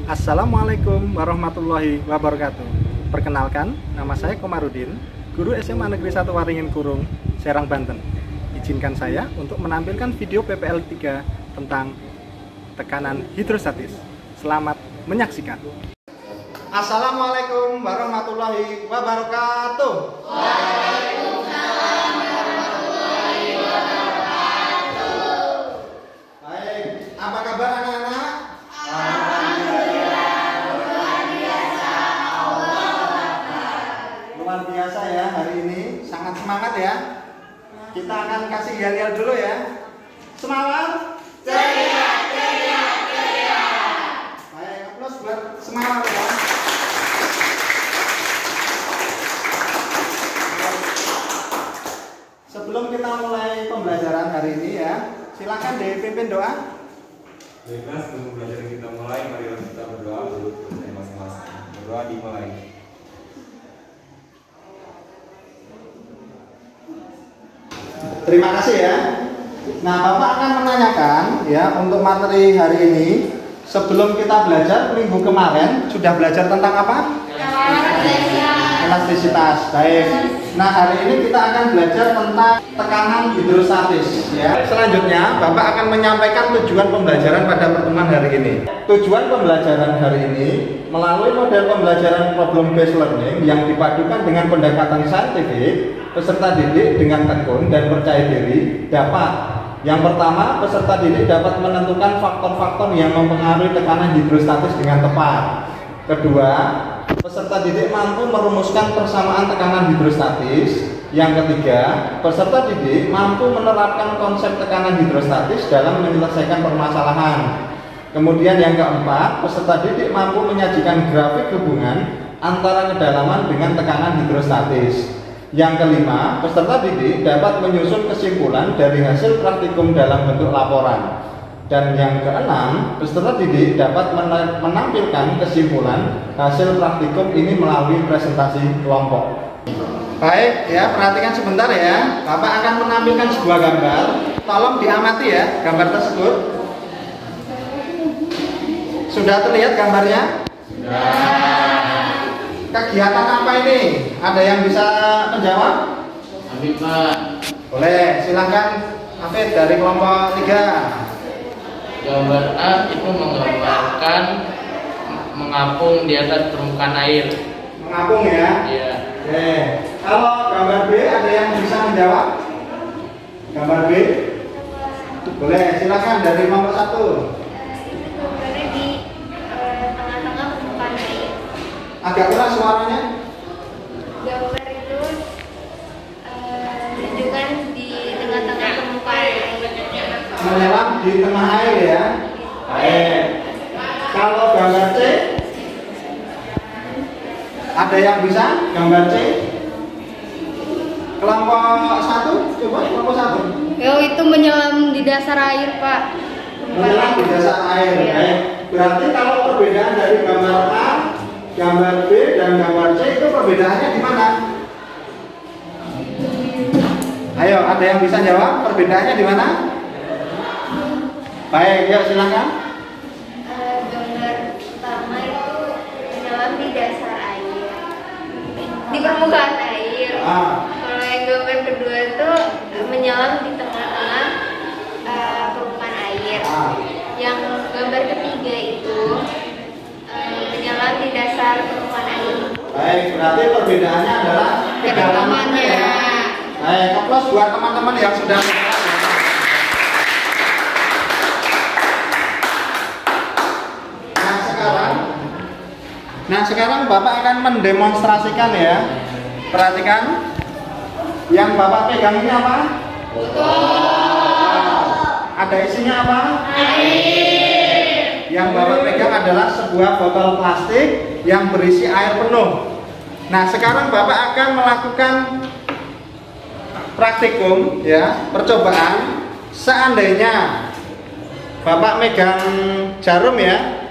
Assalamualaikum warahmatullahi wabarakatuh. Perkenalkan, nama saya Komarudin, guru SMA Negeri 1 Waringin Kurung, Serang, Banten. Izinkan saya untuk menampilkan video PPL 3 tentang tekanan hidrostatis. Selamat menyaksikan. Assalamualaikum warahmatullahi wabarakatuh. Waalaikumsalam warahmatullahi wabarakatuh. Baik, apa kabar anak-anak? Luar biasa ya, hari ini sangat semangat ya. Kita akan kasih yel-yel dulu ya. Semangat. Ceria, ceria, ceria. Baik, aplaus buat semangat ya. Sebelum kita mulai pembelajaran hari ini ya, silakan dipimpin doa. Baiklah, sebelum pembelajaran kita mulai, marilah kita berdoa untuk masing-masing. Berdoa dimulai. Terima kasih ya. Nah, Bapak akan menanyakan ya untuk materi hari ini. Sebelum kita belajar minggu kemarin sudah belajar tentang apa? Elastisitas. Baik. Nah, hari ini kita akan belajar tentang tekanan hidrostatis ya. Selanjutnya, Bapak akan menyampaikan tujuan pembelajaran pada pertemuan hari ini. Tujuan pembelajaran hari ini melalui model pembelajaran problem based learning yang dipadukan dengan pendekatan saintifik, peserta didik dengan tekun dan percaya diri dapat: yang pertama, peserta didik dapat menentukan faktor-faktor yang mempengaruhi tekanan hidrostatis dengan tepat. Kedua, peserta didik mampu merumuskan persamaan tekanan hidrostatis. Yang ketiga, peserta didik mampu menerapkan konsep tekanan hidrostatis dalam menyelesaikan permasalahan. Kemudian yang keempat, peserta didik mampu menyajikan grafik hubungan antara kedalaman dengan tekanan hidrostatis. Yang kelima, peserta didik dapat menyusun kesimpulan dari hasil praktikum dalam bentuk laporan. Dan yang keenam, peserta didik dapat menampilkan kesimpulan hasil praktikum ini melalui presentasi kelompok. Baik ya, perhatikan sebentar ya. Bapak akan menampilkan sebuah gambar. Tolong diamati ya gambar tersebut. Sudah terlihat gambarnya? Sudah. Kegiatan apa ini? Ada yang bisa menjawab? Amin, Pak. Boleh, silakan Afid dari kelompok 3. Gambar A itu menggambarkan mengapung di atas permukaan air. Mengapung ya? Iya. Oke. Kalau gambar B ada yang bisa menjawab? Gambar B? Boleh, silakan dari nomor 1. Gambarnya di tengah-tengah permukaan air. Agak keras suaranya. Gambar itu menunjukkan di tengah-tengah permukaan air. Menyelam di tengah air ya. Baik. Kalau gambar C? Ada yang bisa? Gambar C? Kelompok 1? Coba kelompok 1. Oh, itu menyelam di dasar air, Pak. Menyelam di dasar air. Iya. Baik. Berarti kalau perbedaan dari gambar A, gambar B, dan gambar C itu perbedaannya di mana? Ayo, ada yang bisa jawab? Perbedaannya di mana? Baik, yuk silakan. Gambar pertama itu menyelam di dasar air, di permukaan air. Kalau yang gambar kedua itu menyelam di tengah-tengah permukaan air. Yang gambar ketiga itu menyelam di dasar permukaan air. Baik, berarti perbedaannya adalah kedalamannya ya. Baik, aplaus buat teman-teman yang sudah menjawab. Nah sekarang Bapak akan mendemonstrasikan ya. Perhatikan. Yang Bapak pegang ini apa? Ada isinya apa? Air. Yang Bapak pegang adalah sebuah botol plastik yang berisi air penuh. Nah sekarang Bapak akan melakukan praktikum ya, percobaan. Seandainya Bapak megang jarum ya,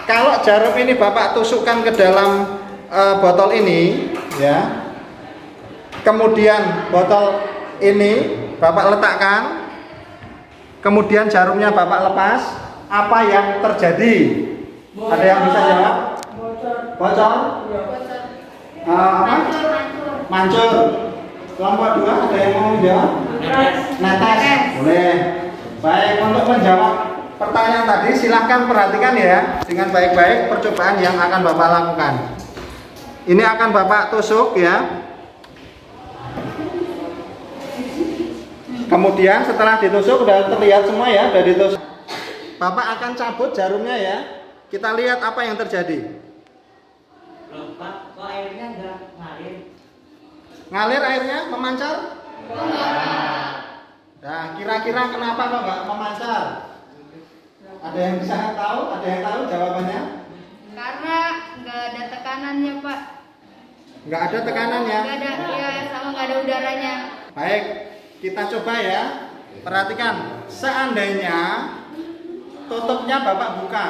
kalau jarum ini Bapak tusukkan ke dalam botol ini ya, kemudian botol ini Bapak letakkan, kemudian jarumnya Bapak lepas, apa yang terjadi? Ada yang bisa jawab? Bocor? Apa? Mancur. Kelompok 2 ada yang mau jawab? Netes. Boleh. Baik, untuk menjawab pertanyaan tadi silahkan perhatikan ya dengan baik-baik percobaan yang akan Bapak lakukan. Ini akan Bapak tusuk ya. Kemudian setelah ditusuk udah terlihat semua ya, udah ditusuk. Bapak akan cabut jarumnya ya. Kita lihat apa yang terjadi. Pak, kok airnya enggak ngalir? Ngalir airnya, memancar? Nah, kira-kira kenapa kok nggak memancar? Ada yang bisa tahu? Ada yang tahu jawabannya? Karena nggak ada tekanannya, Pak. Nggak ada tekanannya? Nggak ada, ya, sama nggak ada udaranya. Baik, kita coba ya. Perhatikan, seandainya tutupnya Bapak buka,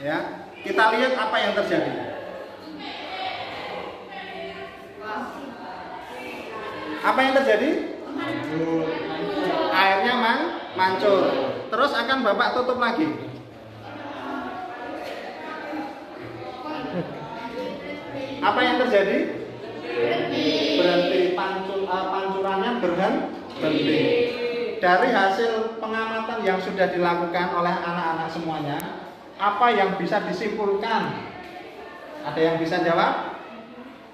ya, kita lihat apa yang terjadi. Apa yang terjadi? Airnya mancur. Terus akan Bapak tutup lagi. Apa yang terjadi? Berhenti. Pancurannya berhenti. Dari hasil pengamatan yang sudah dilakukan oleh anak-anak semuanya, apa yang bisa disimpulkan? Ada yang bisa jawab?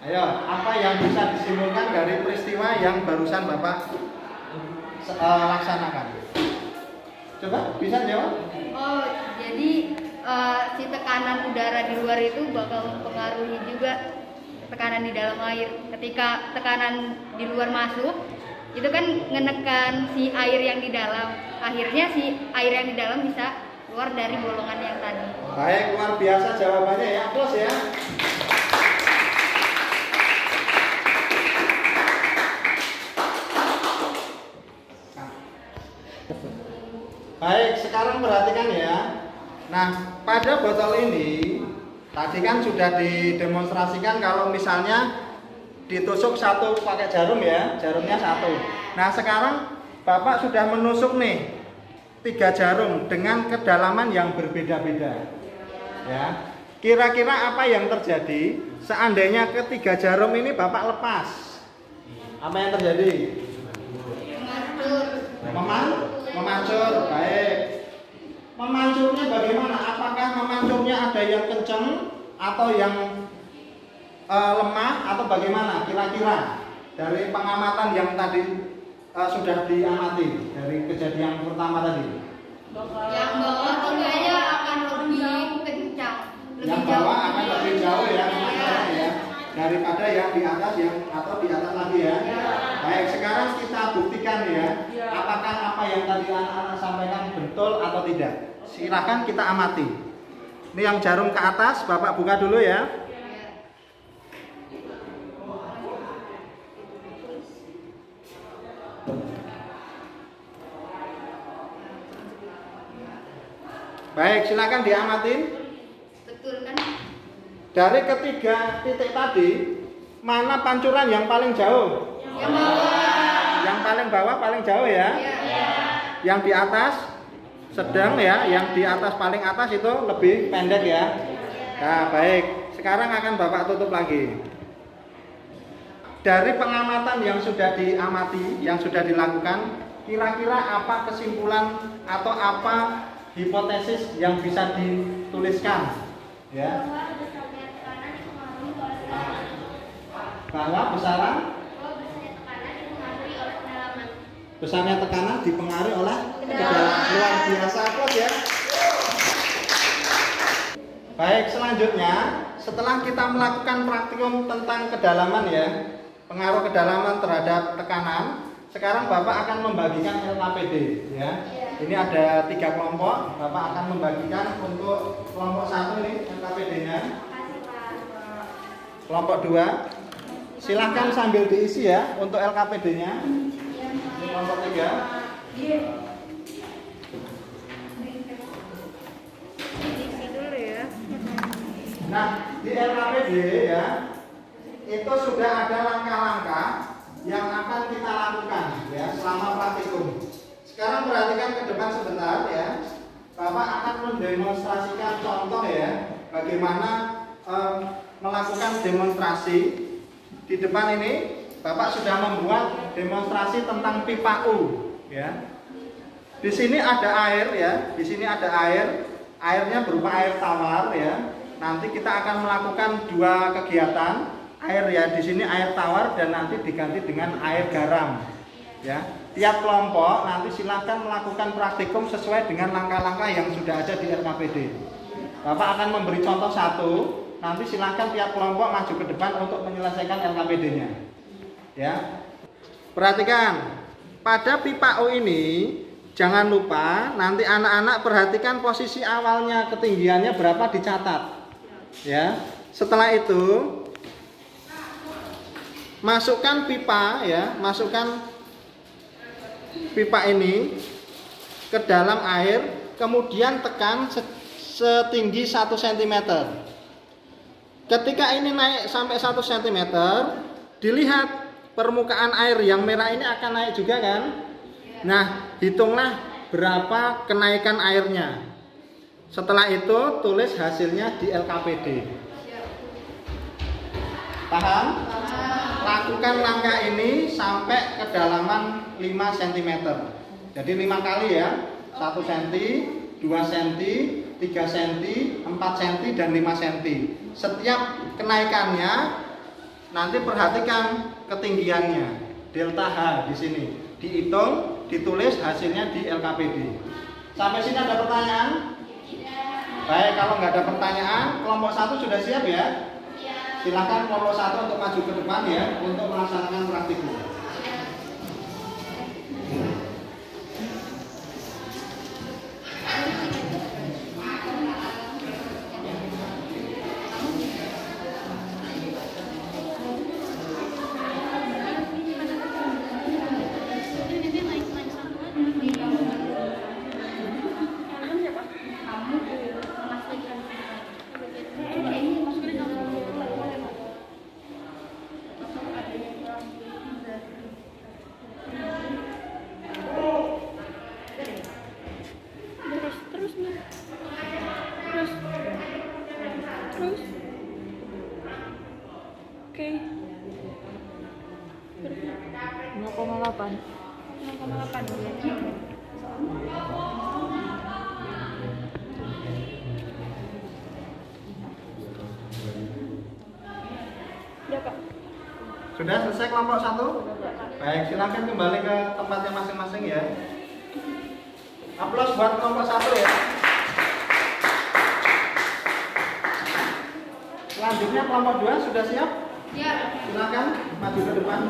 Ayo, apa yang bisa disimpulkan dari peristiwa yang barusan Bapak laksanakan? Coba, bisa jawab? Oh, jadi si tekanan udara di luar itu bakal mempengaruhi juga tekanan di dalam air. Ketika tekanan di luar masuk, itu kan menekan si air yang di dalam. Akhirnya si air yang di dalam bisa keluar dari bolongan yang tadi. Baik, luar biasa jawabannya ya. Aplaus ya. Baik, sekarang perhatikan ya. Nah, pada botol ini tadi kan sudah didemonstrasikan kalau misalnya ditusuk satu pakai jarum ya, jarumnya satu. Nah, sekarang Bapak sudah menusuk nih 3 jarum dengan kedalaman yang berbeda-beda. Ya. Kira-kira apa yang terjadi seandainya ketiga jarum ini Bapak lepas? Apa yang terjadi? Memancur. Baik. Memancurnya bagaimana? Apakah memancurnya ada yang kenceng atau yang lemah atau bagaimana? Kira-kira dari pengamatan yang tadi sudah diamati dari kejadian pertama tadi. Yang bawah kayaknya akan lebih kencang, Yang bawah akan lebih jauh ya, ya, daripada yang di atas atau di atas lagi ya. Baik, sekarang kita buktikan ya, apakah apa yang tadi anak-anak sampaikan betul atau tidak. Silakan kita amati. Ini yang jarum ke atas, Bapak buka dulu ya. Baik, silakan diamatin. Betul kan? Dari ketiga titik tadi, mana pancuran yang paling jauh? Yang bawah. Yang paling bawah paling jauh ya. Iya. Yang di atas sedang ya, yang di atas paling atas itu lebih pendek ya. Nah, baik. Sekarang akan Bapak tutup lagi. Dari pengamatan yang sudah diamati, yang sudah dilakukan, kira-kira apa kesimpulan atau apa hipotesis yang bisa dituliskan? Ya. Bahwa besarnya tekanan dipengaruhi oleh kedalaman. Luar biasa, aplaus ya. Baik, selanjutnya setelah kita melakukan praktikum tentang kedalaman ya, pengaruh kedalaman terhadap tekanan, sekarang Bapak akan membagikan LKPD ya. Ini ada 3 kelompok, Bapak akan membagikan untuk kelompok 1 ini LKPD-nya. Kelompok 2 silahkan sambil diisi ya untuk LKPD-nya. Kelompok 3. Nah, di LKPD ya, itu sudah ada langkah-langkah yang akan kita lakukan ya selama praktikum. Sekarang perhatikan ke depan sebentar ya. Bapak akan mendemonstrasikan contoh ya, bagaimana melakukan demonstrasi. Di depan ini Bapak sudah membuat demonstrasi tentang pipa U ya. Di sini ada air ya, di sini ada air. Airnya berupa air tawar ya. Nanti kita akan melakukan dua kegiatan. Air ya, di sini air tawar dan nanti diganti dengan air garam. Ya, tiap kelompok nanti silakan melakukan praktikum sesuai dengan langkah-langkah yang sudah ada di RKPD. Bapak akan memberi contoh satu, nanti silakan tiap kelompok maju ke depan untuk menyelesaikan RKPD-nya. Ya, perhatikan pada pipa U ini. Jangan lupa nanti anak-anak perhatikan posisi awalnya, ketinggiannya berapa dicatat. Ya. Setelah itu masukkan pipa ya, masukkan pipa ini ke dalam air, kemudian tekan setinggi 1 cm. Ketika ini naik sampai 1 cm, dilihat permukaan air yang merah ini akan naik juga kan? Nah, hitunglah berapa kenaikan airnya. Setelah itu tulis hasilnya di LKPD. Paham? Lakukan langkah ini sampai kedalaman 5 cm. Jadi 5 kali ya. 1 cm, 2 cm, 3 cm, 4 cm dan 5 cm. Setiap kenaikannya nanti perhatikan ketinggiannya. Delta H di sini. Dihitung, ditulis hasilnya di LKPD. Sampai sini ada pertanyaan? Baik, kalau nggak ada pertanyaan, kelompok 1 sudah siap ya? Silakan kelompok 1 untuk maju ke depan ya, untuk melaksanakan praktikum. Oke. 0,8. 0,8. Sudah selesai kelompok 1? Baik, silakan kembali ke tempatnya masing-masing ya. Aplaus buat kelompok 1 ya. Selanjutnya kelompok 2 sudah siap? Ya. Silakan maju ke depan.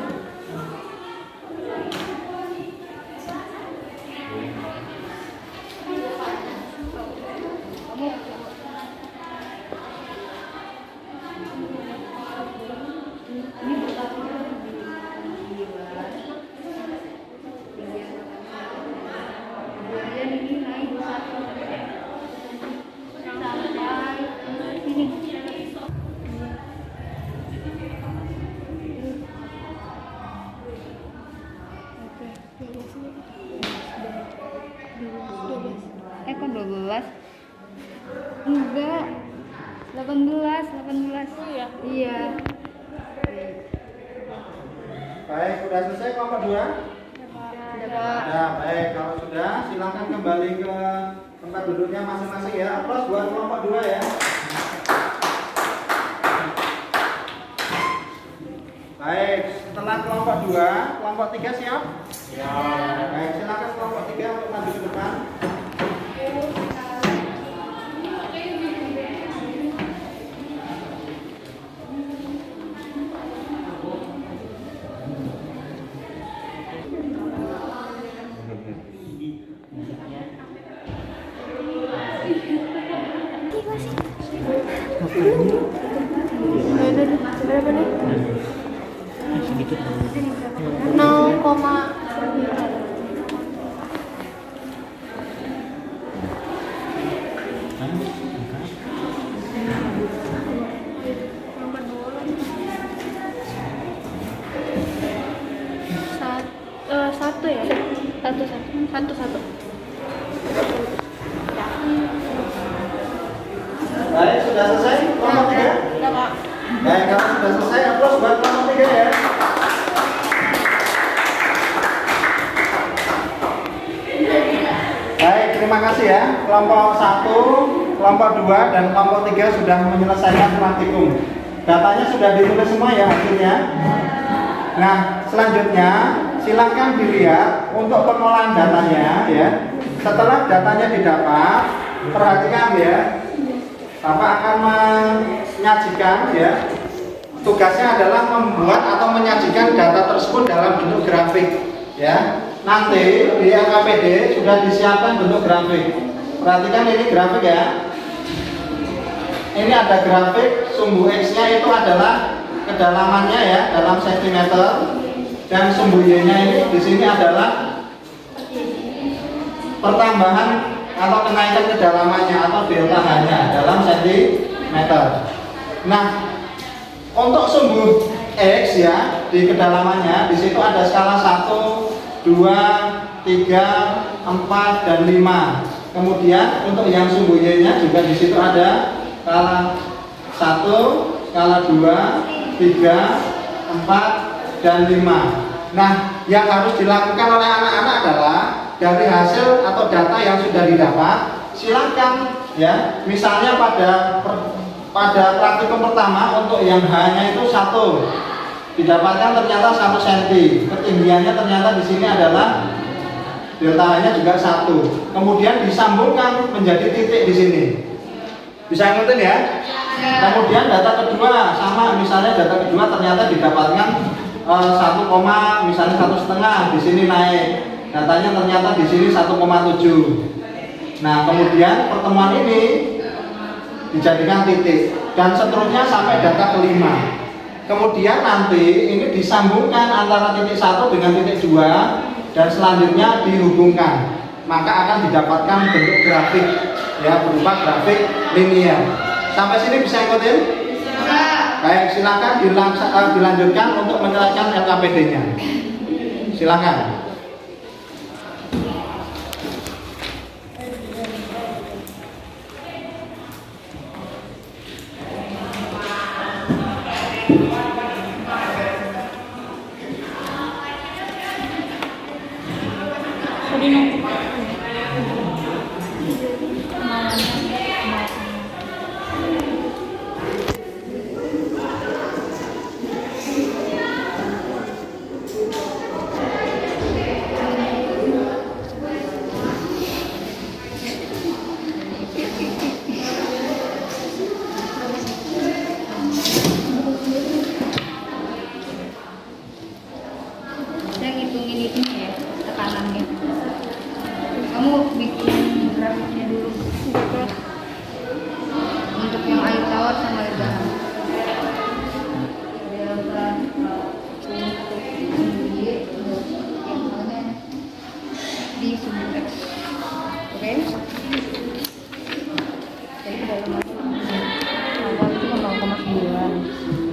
Kok 12? Enggak. 18. Oh ya? Iya. Baik, sudah selesai kelompok 2? Sudah, Pak. Ya, baik. Kalau sudah, silakan kembali ke tempat duduknya masing-masing ya. Aplaus buat kelompok 2 ya. Baik, setelah kelompok 2, kelompok 3 siap? Ya. Baik, silakan kelompok 3 untuk maju ke depan. Berapa nih? 0,9. Satu ya? Satu. sudah selesai kelompok 3? Sudah, Pak. Baik, kalau sudah selesai, aplaus buat kelompok 3 ya. Baik, terima kasih ya. Kelompok 1, kelompok 2, dan kelompok 3 sudah menyelesaikan praktikum. Datanya sudah ditulis semua ya hasilnya. Nah, selanjutnya silakan dilihat untuk pengolahan datanya ya. Setelah datanya didapat, perhatikan ya. Bapak akan menyajikan ya. Tugasnya adalah membuat atau menyajikan data tersebut dalam bentuk grafik ya. Nanti di LKPD sudah disiapkan bentuk grafik. Perhatikan ini grafik ya. Ini ada grafik sumbu X-nya itu adalah kedalamannya ya dalam sentimeter, dan sumbu Y-nya ini di sini adalah pertambahan atau kenaikan kedalamannya atau delta H-nya dalam sentimeter. Nah, untuk sumbu X ya di kedalamannya di situ ada skala 1, 2, 3, 4, dan 5. Kemudian untuk yang sumbu Y-nya juga di situ ada skala 1, skala 2, 3, 4, dan 5. Nah, yang harus dilakukan oleh anak-anak adalah dari hasil atau data yang sudah didapat, silakan ya. Misalnya pada praktikum pertama untuk yang H-nya itu 1, didapatkan ternyata 1 cm. Ketinggiannya ternyata di sini adalah delta H-nya juga 1. Kemudian disambungkan menjadi titik di sini. Bisa ngikutin ya? Kemudian data kedua sama, misalnya data kedua ternyata didapatkan 1, misalnya 1,5 di sini naik. Datanya ternyata di sini 1,7. Nah, kemudian pertemuan ini dijadikan titik dan seterusnya sampai data kelima. Kemudian nanti ini disambungkan antara titik 1 dengan titik 2 dan selanjutnya dihubungkan. Maka akan didapatkan bentuk grafik ya, berupa grafik linear. Sampai sini bisa ikutin? Baik, silakan dilanjutkan untuk menyelesaikan LKPD-nya. Silakan.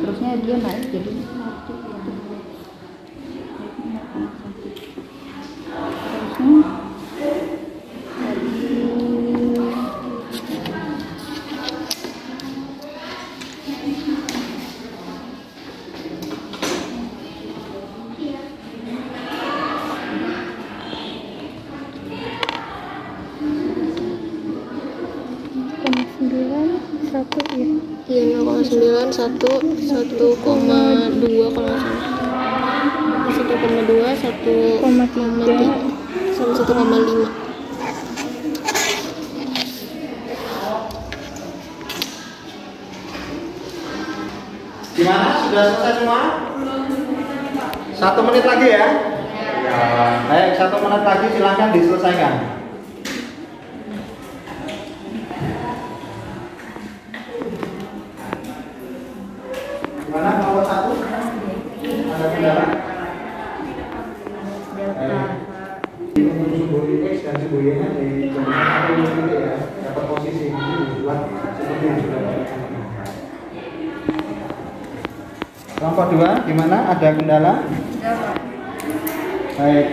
Terusnya dia naik jadi 1. Iya, 0,9, 1, 1,2 kalau nggak salah. 1,2, 1,3 sama 1,5. Gimana? Sudah selesai semua? 1 menit lagi ya? Ya. Baik, 1 menit lagi silakan diselesaikan. Gimana nomor 1? Ada kendala? Sumbu X dan sumbu Y-nya dijadikan satu titik ya. Dapat posisi ini dibuat seperti yang sudah diberikan. Kelompok 2, gimana? Ada kendala? Baik.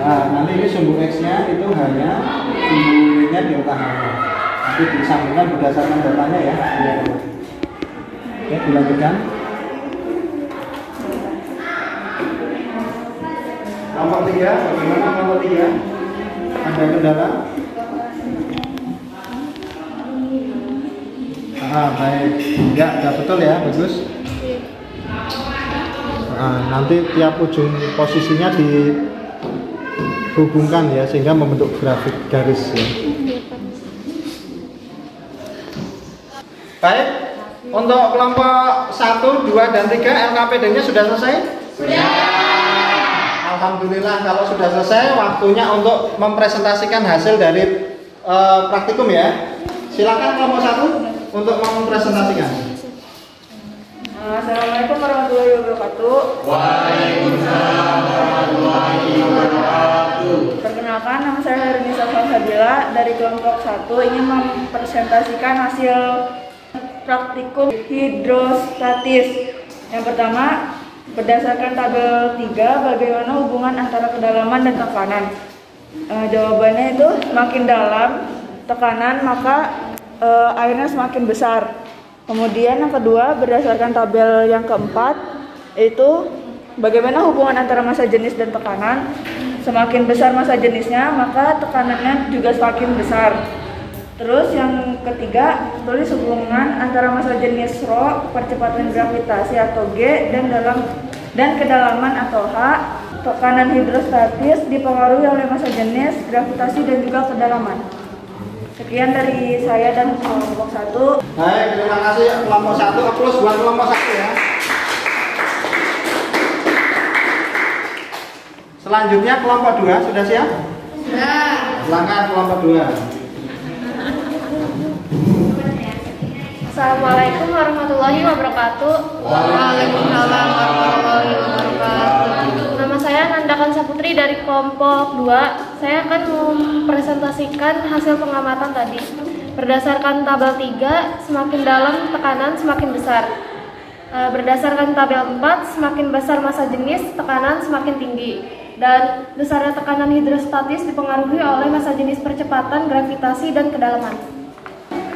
Nah, nanti ini sumbu X-nya itu hanya sumbu Y-nya delta H. Nanti Nanti disambungkan berdasarkan datanya ya. Oke, dilanjutkan. Kelompok 3, bagaimana kelompok 3? Ada kendala? Baik. Ya, betul ya, bagus. Nanti tiap ujung posisinya dihubungkan ya, sehingga membentuk grafik garis ya. Baik, untuk kelompok 1, 2, dan 3 LKPD-nya sudah selesai? Sudah. Alhamdulillah kalau sudah selesai, waktunya untuk mempresentasikan hasil dari praktikum ya. Silakan kelompok 1 untuk mempresentasikan. Assalamualaikum warahmatullahi wabarakatuh. Waalaikumsalam warahmatullahi wabarakatuh. Perkenalkan, nama saya Hairunisa Salsabila dari kelompok 1 ingin mempresentasikan hasil praktikum hidrostatis. Yang pertama, berdasarkan tabel 3, bagaimana hubungan antara kedalaman dan tekanan. Jawabannya itu semakin dalam tekanan maka airnya semakin besar. Kemudian yang kedua, berdasarkan tabel yang keempat, itu bagaimana hubungan antara massa jenis dan tekanan. Semakin besar massa jenisnya, maka tekanannya juga semakin besar. Terus yang ketiga, tulis hubungan antara massa jenis ρ, percepatan gravitasi atau G, dan kedalaman atau H. Tekanan hidrostatis dipengaruhi oleh massa jenis, gravitasi, dan juga kedalaman. Sekian dari saya dan kelompok 1. Baik, terima kasih kelompok 1. Aplaus buat kelompok 1 ya. Selanjutnya kelompok 2 sudah siap? Sudah. Silakan kelompok 2. Assalamualaikum warahmatullahi wabarakatuh. Waalaikumsalam warahmatullahi wabarakatuh. Nama saya Nandakan Saputri dari kelompok 2. Saya akan mempresentasikan hasil pengamatan tadi. Berdasarkan tabel 3, semakin dalam tekanan semakin besar. Berdasarkan tabel 4, semakin besar massa jenis, tekanan semakin tinggi. Dan besarnya tekanan hidrostatis dipengaruhi oleh massa jenis, percepatan, gravitasi, dan kedalaman.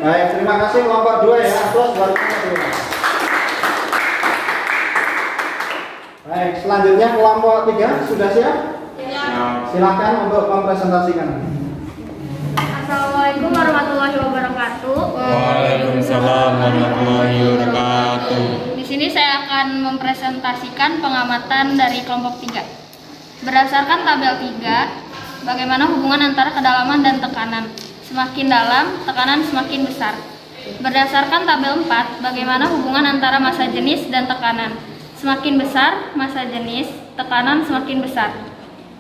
Baik, terima kasih kelompok 2 ya. Aplaus buat kelompok 2. Baik, selanjutnya kelompok 3 sudah siap? Silakan untuk mempresentasikan. Assalamualaikum warahmatullahi wabarakatuh. Waalaikumsalam warahmatullahi wabarakatuh. Di sini saya akan mempresentasikan pengamatan dari kelompok 3. Berdasarkan tabel 3, bagaimana hubungan antara kedalaman dan tekanan. Semakin dalam, tekanan semakin besar. Berdasarkan tabel 4, bagaimana hubungan antara massa jenis dan tekanan. Semakin besar massa jenis, tekanan semakin besar.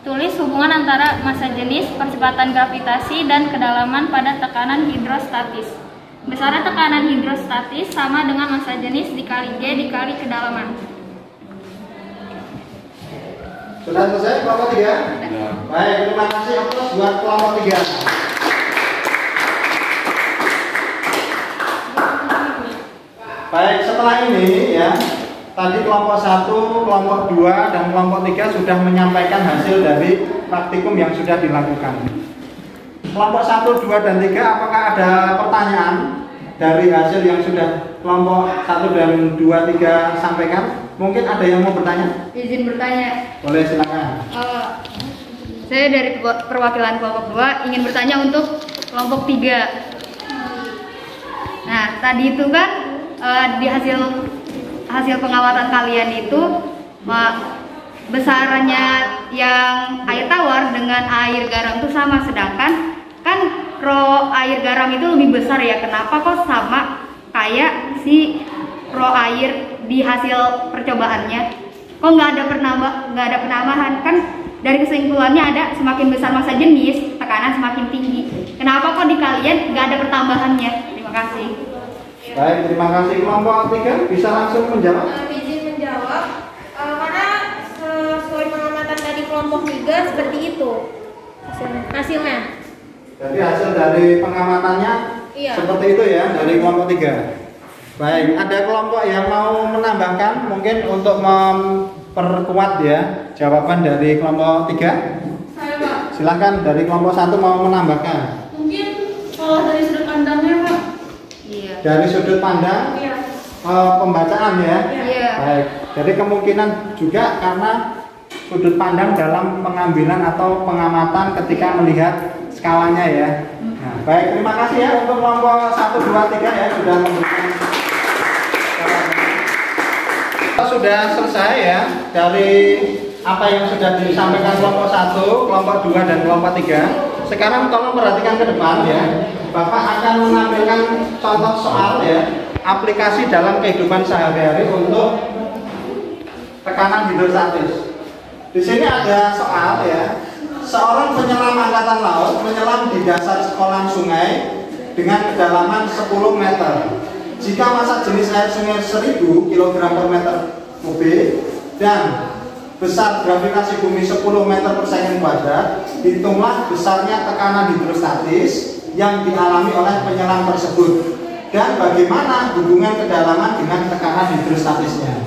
Tulis hubungan antara massa jenis, percepatan gravitasi, dan kedalaman pada tekanan hidrostatis. Besarnya tekanan hidrostatis sama dengan massa jenis dikali G dikali kedalaman. Sudah selesai kelompok 3? Baik, terima kasih. Aplaus buat kelompok 3. Baik, setelah ini ya, tadi kelompok 1, kelompok 2, dan kelompok 3 sudah menyampaikan hasil dari praktikum yang sudah dilakukan. Kelompok 1, 2, dan 3, apakah ada pertanyaan dari hasil yang sudah kelompok 1 dan 2, 3 sampaikan? Mungkin ada yang mau bertanya? Izin bertanya. Boleh, silakan. Saya dari perwakilan kelompok 2 ingin bertanya untuk kelompok 3. Nah, tadi itu kan di hasil pengamatan kalian itu besarannya yang air tawar dengan air garam itu sama, sedangkan kan rho air garam itu lebih besar ya. Kenapa kok sama kayak si rho air di hasil percobaannya? Kok nggak ada penambahan? Kan dari kesimpulannya ada semakin besar massa jenis, tekanan semakin tinggi. Kenapa kok di kalian nggak ada pertambahannya? Terima kasih. Baik, terima kasih. Kelompok 3 bisa langsung menjawab? Izin menjawab, karena sesuai pengamatan tadi kelompok 3 seperti itu hasilnya. Jadi hasil dari pengamatannya seperti itu ya, dari kelompok 3. Baik, ada kelompok yang mau menambahkan mungkin untuk memperkuat ya jawaban dari kelompok 3? Saya, Pak. Silakan dari kelompok 1 mau menambahkan. Mungkin Kalau dari sudut pandangnya, Pak? Iya. Dari sudut pandang Iya. pembacaan ya. Iya. Baik. Jadi kemungkinan juga karena sudut pandang dalam pengambilan atau pengamatan ketika melihat skalanya ya. Nah, baik, terima kasih ya untuk kelompok 1, 2, 3 ya sudah memberikan skalanya. Kita sudah selesai ya dari apa yang sudah disampaikan kelompok 1, kelompok 2 dan kelompok 3. Sekarang tolong perhatikan ke depan ya. Bapak akan menampilkan contoh soal ya, aplikasi dalam kehidupan sehari-hari untuk tekanan hidrostatis. Di sini ada soal ya. Seorang penyelam angkatan laut menyelam di dasar kolam sungai dengan kedalaman 10 meter. Jika massa jenis air sungai 1000 kg per meter kubik dan besar gravitasi bumi 10 meter per second kuadrat, hitunglah besarnya tekanan hidrostatis yang dialami oleh penyelam tersebut dan bagaimana hubungan kedalaman dengan tekanan hidrostatisnya.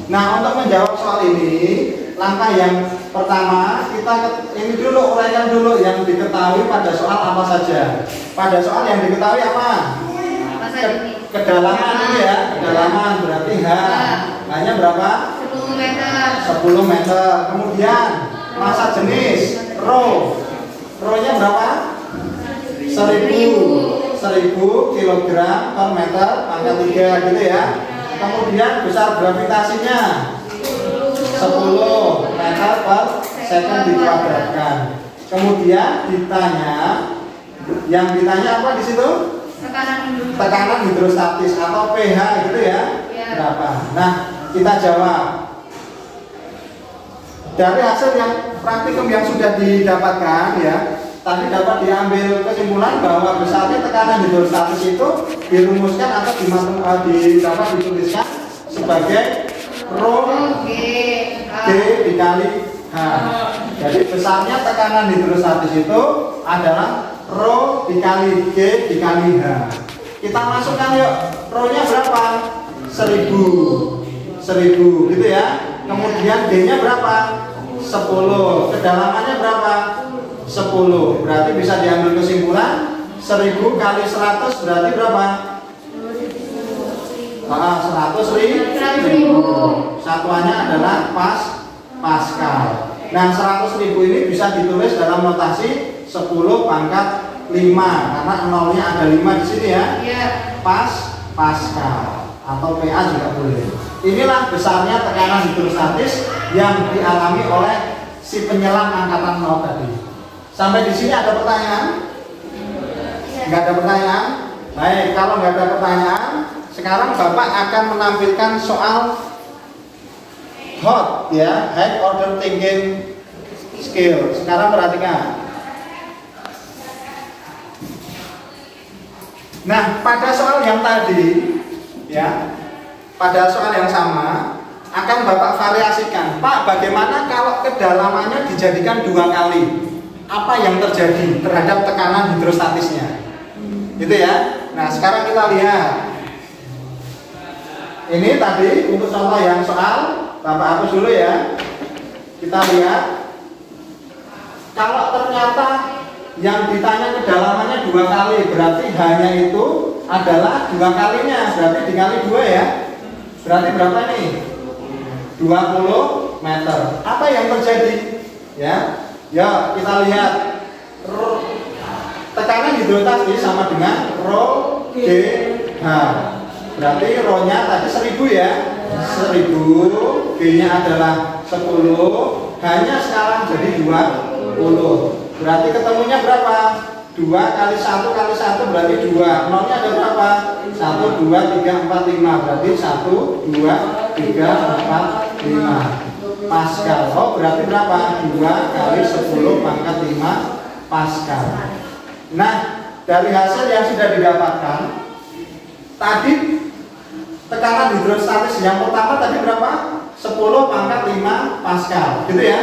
Nah, untuk menjawab soal ini, langkah yang pertama kita ini dulu uraikan dulu yang diketahui pada soal apa saja. Pada soal yang diketahui apa? Kedalaman ini ya, kedalaman berarti H. H-nya berapa? 10 meter. 10 meter. Kemudian massa jenis rho. Rho-nya berapa? 1000 kg per meter pangkat 3 gitu ya. Kemudian besar gravitasinya 10 meter per second dikuadratkan. Kemudian yang ditanya apa di situ? Tekanan hidrostatis atau pH gitu ya. Berapa? Nah, kita jawab. Dari hasil yang praktikum yang sudah didapatkan ya, tadi dapat diambil kesimpulan bahwa besarnya tekanan hidrostatis itu dirumuskan atau dapat dituliskan sebagai rho G dikali H. Jadi besarnya tekanan hidrostatis itu adalah rho dikali G dikali H. Kita masukkan yuk, rho-nya berapa? 1000 gitu ya. Kemudian D-nya berapa? 10. Kedalamannya berapa? 10. Berarti bisa diambil kesimpulan 1000 kali 100 berarti berapa? 100.000. Satuannya adalah Pascal. Nah, 100.000 ini bisa ditulis dalam notasi 10 pangkat 5 karena nolnya ada 5 di sini ya. Pascal atau PA juga boleh. Inilah besarnya tekanan hidrostatis yang dialami oleh si penyelam angkatan laut tadi. Sampai di sini ada pertanyaan? Nggak ada pertanyaan? Baik, kalau nggak ada pertanyaan, sekarang Bapak akan menampilkan soal HOT ya, High Order Thinking Skill. Sekarang perhatikan. Nah, pada soal yang tadi ya, pada soal yang sama akan Bapak variasikan. Pak, bagaimana kalau kedalamannya dijadikan 2 kali? Apa yang terjadi terhadap tekanan hidrostatisnya? Gitu ya. Nah, sekarang kita lihat. Ini tadi untuk contoh yang soal, Bapak hapus dulu ya. Kita lihat. Kalau ternyata yang ditanya kedalamannya 2 kali, berarti hanya itu adalah 2 kalinya, berarti dikali 2 ya. Berarti berapa nih? 20 meter. Apa yang terjadi? Ya, kita lihat. Tekanan hidrostatis sama dengan rho G H. Berarti rho-nya tadi 1000 ya. 1000, G-nya adalah 10, H-nya sekarang jadi 20. Berarti ketemunya berapa? 2 kali 1 kali 1 berarti 2. Nolnya ada berapa? 1, 2, 3, 4, 5. Berarti 1, 2, 3, 4, 5 Pascal. Oh, berarti berapa? 2 kali 10 pangkat 5 Pascal. Nah, dari hasil yang sudah didapatkan, tadi tekanan hidrostatis yang pertama tadi berapa? 10 pangkat 5 Pascal, gitu ya.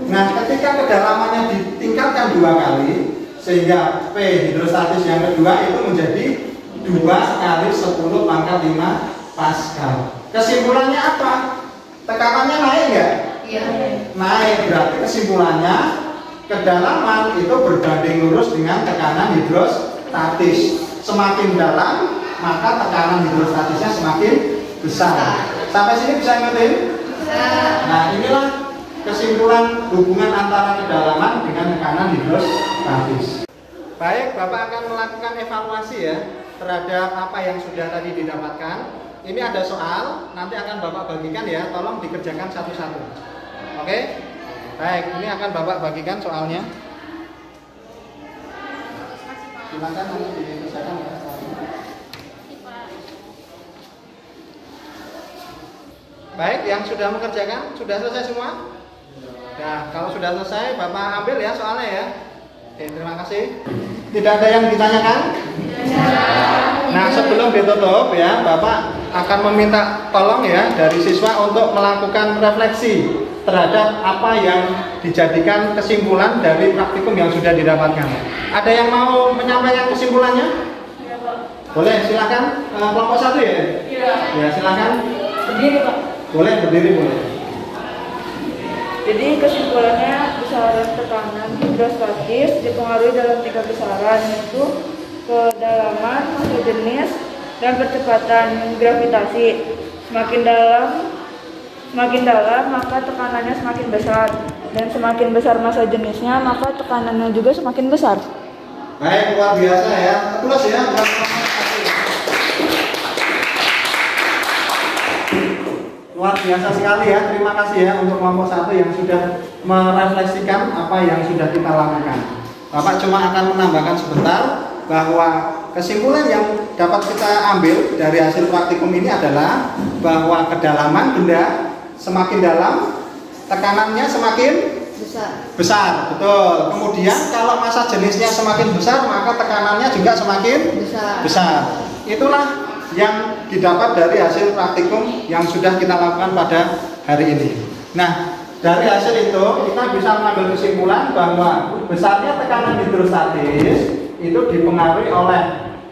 Nah, ketika kedalamannya ditingkatkan 2 kali, sehingga P hidrostatis yang kedua itu menjadi 2 kali 10 pangkat 5 Pascal. Kesimpulannya apa? Tekanannya naik nggak? Iya. Naik, berarti kesimpulannya kedalaman itu berbanding lurus dengan tekanan hidrostatis. hidrostatis. Semakin dalam, maka tekanan hidrostatisnya semakin besar. Sampai sini bisa ngerti? Nah, inilah kesimpulan hubungan antara kedalaman dengan tekanan hidrostatis. Baik, Bapak akan melakukan evaluasi ya terhadap apa yang sudah tadi didapatkan. Ini ada soal, nanti akan Bapak bagikan ya, tolong dikerjakan satu-satu. Oke? Baik, ini akan Bapak bagikan soalnya. Silakan nanti dikerjakan ya. Baik, yang sudah mengerjakan, sudah selesai semua? Nah, kalau sudah selesai, Bapak ambil ya soalnya ya. Oke, terima kasih. Tidak ada yang ditanyakan? Nah, sebelum ditutup ya, Bapak akan meminta tolong ya dari siswa untuk melakukan refleksi terhadap apa yang dijadikan kesimpulan dari praktikum yang sudah didapatkan. Ada yang mau menyampaikan kesimpulannya? Boleh, silakan. Kelompok 1 ya? Iya. Ya, silakan. Berdiri, Pak. Boleh, berdiri boleh. Jadi kesimpulannya besaran tekanan hidrostatis dipengaruhi dalam 3 besaran, yaitu kedalaman, massa jenis, dan percepatan gravitasi. Semakin dalam maka tekanannya semakin besar, dan semakin besar massa jenisnya maka tekanannya juga semakin besar. Baik, luar biasa ya. Terus ya. Luar biasa sekali ya, terima kasih ya untuk kelompok 1 yang sudah merefleksikan apa yang sudah kita lakukan. Bapak cuma akan menambahkan sebentar bahwa kesimpulan yang dapat kita ambil dari hasil praktikum ini adalah bahwa kedalaman benda semakin dalam, tekanannya semakin besar, betul. Kemudian kalau massa jenisnya semakin besar, maka tekanannya juga semakin besar. Itulah yang didapat dari hasil praktikum yang sudah kita lakukan pada hari ini. Nah, dari hasil itu kita bisa mengambil kesimpulan bahwa besarnya tekanan hidrostatis itu dipengaruhi oleh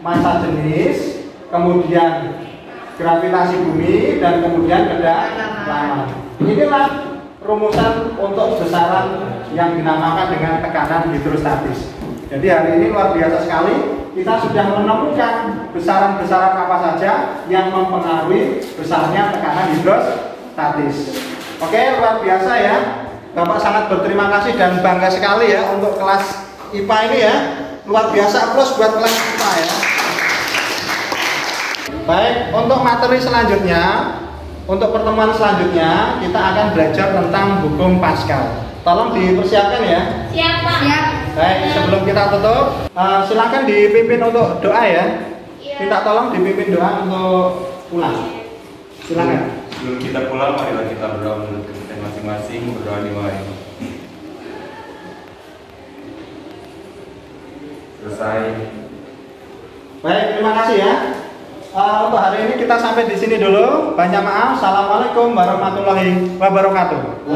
massa jenis, kemudian gravitasi bumi, dan kemudian kedalaman. Inilah rumusan untuk besaran yang dinamakan dengan tekanan hidrostatis. Jadi hari ini luar biasa sekali, kita sudah menemukan besaran-besaran apa saja yang mempengaruhi besarnya tekanan hidrostatis. Oke, luar biasa ya. Bapak sangat berterima kasih dan bangga sekali ya untuk kelas IPA ini ya. Luar biasa, aplaus buat kelas IPA ya. Baik, untuk materi selanjutnya, untuk pertemuan selanjutnya kita akan belajar tentang hukum Pascal. Tolong dipersiapkan ya. Siap, Pak. Siap. Baik, sebelum kita tutup, silakan dipimpin untuk doa ya. Minta tolong dipimpin doa untuk pulang. Silakan. Sebelum kita pulang, marilah kita berdoa menurut kita masing-masing. Berdoa dimulai. Selesai. Baik, terima kasih ya. Untuk hari ini kita sampai di sini dulu. Banyak maaf. Assalamualaikum warahmatullahi wabarakatuh.